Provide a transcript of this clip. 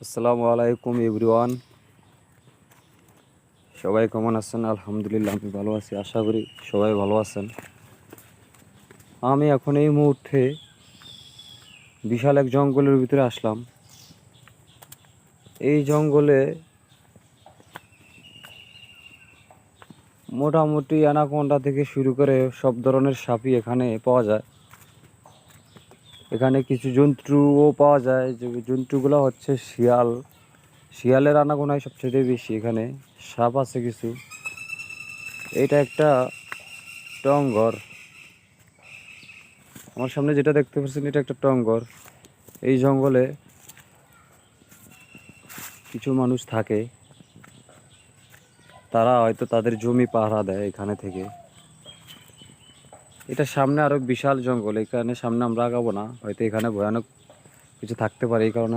আসসালামু আলাইকুম এভরিওয়ান, সবাই কেমন আছেন? আলহামদুলিল্লাহ আমি ভালো আছি, আশা করি সবাই ভালো আছেন। আমি এখন এই মুহূর্তে বিশাল এক জঙ্গলের ভিতরে আসলাম। এই জঙ্গলে মোটামুটি অ্যানাকোন্ডা থেকে শুরু করে সব ধরনের সাপই এখানে পাওয়া যায়। এখানে কিছু জন্তুও পাওয়া যায়, যে জন্তুগুলো হচ্ছে শিয়ালের আনাগোনায় সবচেয়ে বেশি। এখানে সাপ আছে কিছু। এটা একটা টংঘর। আমার সামনে যেটা দেখতে পাচ্ছেন এটা একটা টংঘর। এই জঙ্গলে কিছু মানুষ থাকে, তারা হয়তো তাদের জমি পাহারা দেয় এখানে থেকে। এটা সামনে আরো বিশাল জঙ্গল, এখানে সামনে আমরা আগাবো না, হয়তো এখানে ভয়ানক কিছু থাকতে পারে, এই কারণে